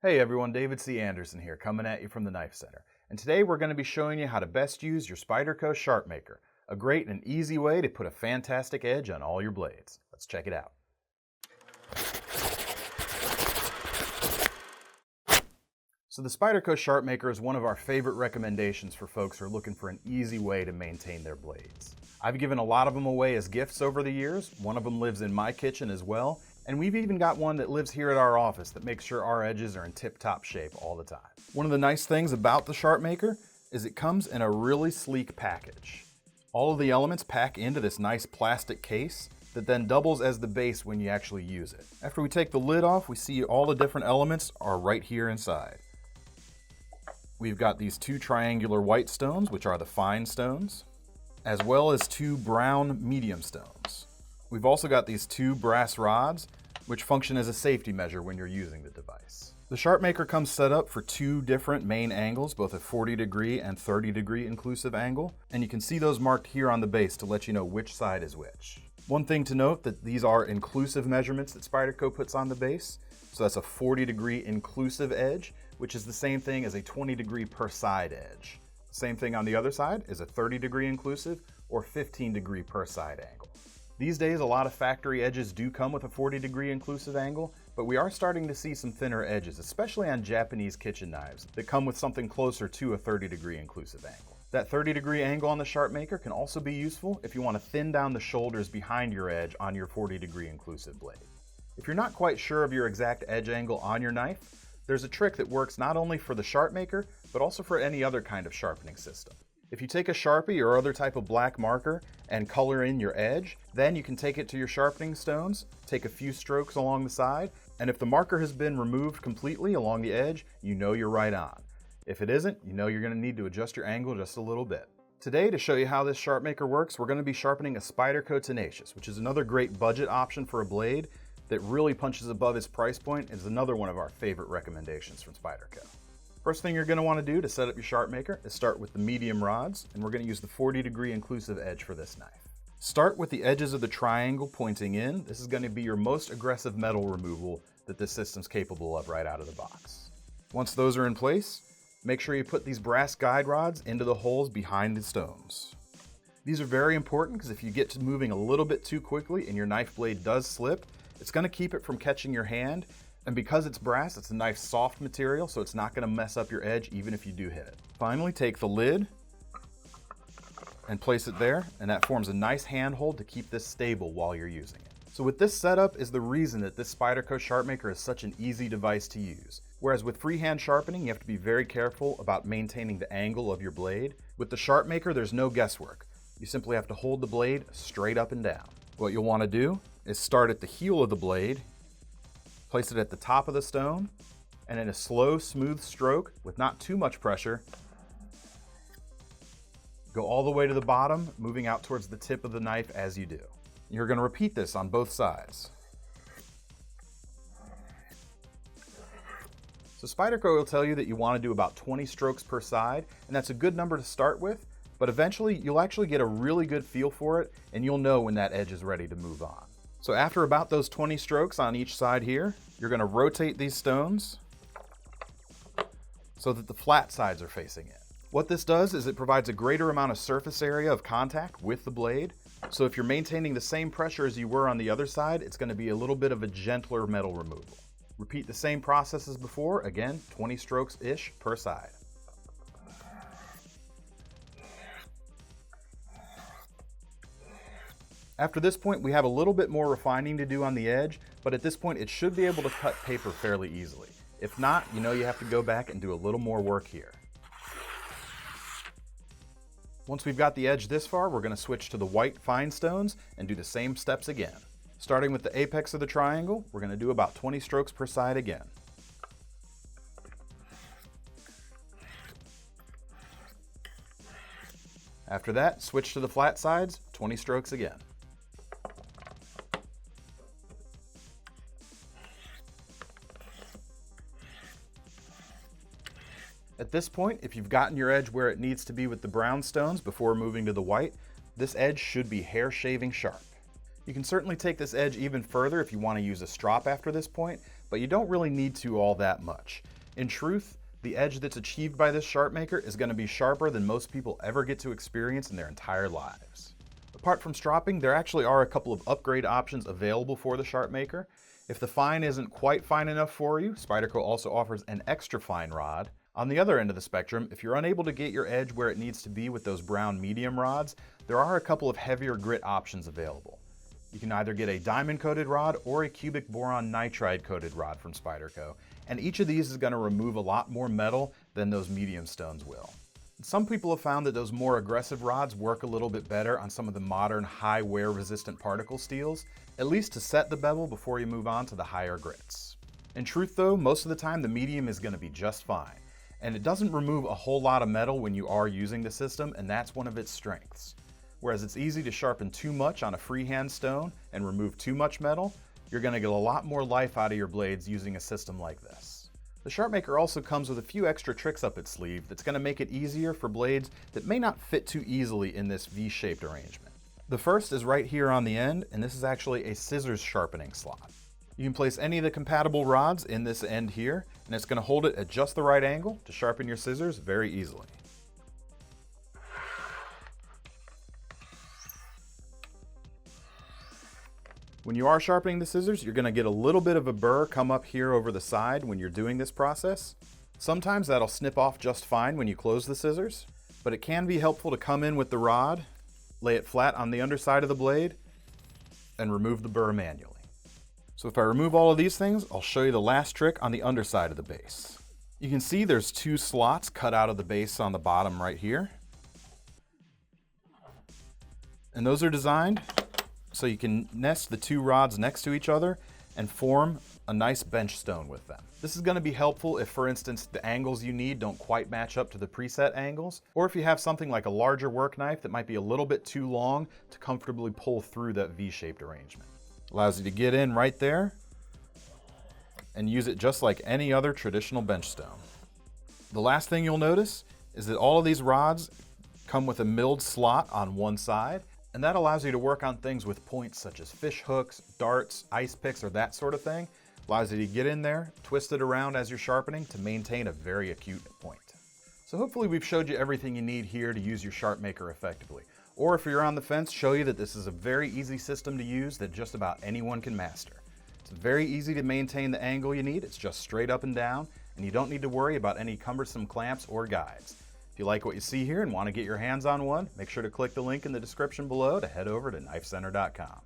Hey everyone, David C. Anderson here, coming at you from the Knife Center. And today we're going to be showing you how to best use your Spyderco Sharpmaker, a great and easy way to put a fantastic edge on all your blades. Let's check it out. So the Spyderco Sharpmaker is one of our favorite recommendations for folks who are looking for an easy way to maintain their blades. I've given a lot of them away as gifts over the years. One of them lives in my kitchen as well. And we've even got one that lives here at our office that makes sure our edges are in tip-top shape all the time. One of the nice things about the Sharpmaker is it comes in a really sleek package. All of the elements pack into this nice plastic case that then doubles as the base when you actually use it. After we take the lid off, we see all the different elements are right here inside. We've got these two triangular white stones, which are the fine stones, as well as two brown medium stones. We've also got these two brass rods, which function as a safety measure when you're using the device. The Sharpmaker comes set up for two different main angles, both a 40-degree and 30-degree inclusive angle, and you can see those marked here on the base to let you know which side is which. One thing to note that these are inclusive measurements that Spyderco puts on the base, so that's a 40-degree inclusive edge, which is the same thing as a 20-degree per side edge. Same thing on the other side is a 30-degree inclusive or 15-degree per side angle. These days, a lot of factory edges do come with a 40-degree inclusive angle, but we are starting to see some thinner edges, especially on Japanese kitchen knives, that come with something closer to a 30-degree inclusive angle. That 30-degree angle on the Sharpmaker can also be useful if you want to thin down the shoulders behind your edge on your 40-degree inclusive blade. If you're not quite sure of your exact edge angle on your knife, there's a trick that works not only for the Sharpmaker, but also for any other kind of sharpening system. If you take a Sharpie or other type of black marker and color in your edge, then you can take it to your sharpening stones, take a few strokes along the side, and if the marker has been removed completely along the edge, you know you're right on. If it isn't, you know you're going to need to adjust your angle just a little bit. Today, to show you how this Sharpmaker works, we're going to be sharpening a Spyderco Tenacious, which is another great budget option for a blade that really punches above its price point and is another one of our favorite recommendations from Spyderco. First thing you're going to want to do to set up your Sharpmaker is start with the medium rods, and we're going to use the 40-degree inclusive edge for this knife. Start with the edges of the triangle pointing in. This is going to be your most aggressive metal removal that this system's capable of right out of the box. Once those are in place, make sure you put these brass guide rods into the holes behind the stones. These are very important because if you get to moving a little bit too quickly and your knife blade does slip, it's going to keep it from catching your hand. And because it's brass, it's a nice soft material, so it's not going to mess up your edge even if you do hit it. Finally, take the lid and place it there, and that forms a nice handhold to keep this stable while you're using it. So with this setup is the reason that this Spyderco Sharpmaker is such an easy device to use. Whereas with freehand sharpening, you have to be very careful about maintaining the angle of your blade. With the Sharpmaker, there's no guesswork. You simply have to hold the blade straight up and down. What you'll want to do is start at the heel of the blade, place it at the top of the stone, and in a slow, smooth stroke with not too much pressure, go all the way to the bottom, moving out towards the tip of the knife as you do. You're going to repeat this on both sides. So Spyderco will tell you that you want to do about 20 strokes per side, and that's a good number to start with, but eventually you'll actually get a really good feel for it, and you'll know when that edge is ready to move on. So after about those 20 strokes on each side here, you're going to rotate these stones so that the flat sides are facing in. What this does is it provides a greater amount of surface area of contact with the blade. So if you're maintaining the same pressure as you were on the other side, it's going to be a little bit of a gentler metal removal. Repeat the same process as before, again, 20 strokes-ish per side. After this point, we have a little bit more refining to do on the edge, but at this point it should be able to cut paper fairly easily. If not, you know you have to go back and do a little more work here. Once we've got the edge this far, we're going to switch to the white fine stones and do the same steps again. Starting with the apex of the triangle, we're going to do about 20 strokes per side again. After that, switch to the flat sides, 20 strokes again. At this point, if you've gotten your edge where it needs to be with the brown stones before moving to the white, this edge should be hair shaving sharp. You can certainly take this edge even further if you want to use a strop after this point, but you don't really need to all that much. In truth, the edge that's achieved by this Sharpmaker is going to be sharper than most people ever get to experience in their entire lives. Apart from stropping, there actually are a couple of upgrade options available for the Sharpmaker. If the fine isn't quite fine enough for you, Spyderco also offers an extra fine rod. On the other end of the spectrum, if you're unable to get your edge where it needs to be with those brown medium rods, there are a couple of heavier grit options available. You can either get a diamond coated rod or a cubic boron nitride coated rod from Spyderco, and each of these is going to remove a lot more metal than those medium stones will. Some people have found that those more aggressive rods work a little bit better on some of the modern high wear resistant particle steels, at least to set the bevel before you move on to the higher grits. In truth though, most of the time the medium is going to be just fine. And it doesn't remove a whole lot of metal when you are using the system, and that's one of its strengths. Whereas it's easy to sharpen too much on a freehand stone and remove too much metal, you're going to get a lot more life out of your blades using a system like this. The Sharpmaker also comes with a few extra tricks up its sleeve that's going to make it easier for blades that may not fit too easily in this V-shaped arrangement. The first is right here on the end, and this is actually a scissors sharpening slot. You can place any of the compatible rods in this end here, and it's going to hold it at just the right angle to sharpen your scissors very easily. When you are sharpening the scissors, you're going to get a little bit of a burr come up here over the side when you're doing this process. Sometimes that'll snip off just fine when you close the scissors, but it can be helpful to come in with the rod, lay it flat on the underside of the blade, and remove the burr manually. So if I remove all of these things, I'll show you the last trick on the underside of the base. You can see there's two slots cut out of the base on the bottom right here. And those are designed so you can nest the two rods next to each other and form a nice bench stone with them. This is going to be helpful if, for instance, the angles you need don't quite match up to the preset angles, or if you have something like a larger work knife that might be a little bit too long to comfortably pull through that V-shaped arrangement. Allows you to get in right there and use it just like any other traditional bench stone. The last thing you'll notice is that all of these rods come with a milled slot on one side, and that allows you to work on things with points such as fish hooks, darts, ice picks, or that sort of thing. Allows you to get in there, twist it around as you're sharpening to maintain a very acute point. So hopefully we've showed you everything you need here to use your Sharpmaker effectively. Or if you're on the fence, show you that this is a very easy system to use that just about anyone can master. It's very easy to maintain the angle you need. It's just straight up and down, and you don't need to worry about any cumbersome clamps or guides. If you like what you see here and want to get your hands on one, make sure to click the link in the description below to head over to KnifeCenter.com.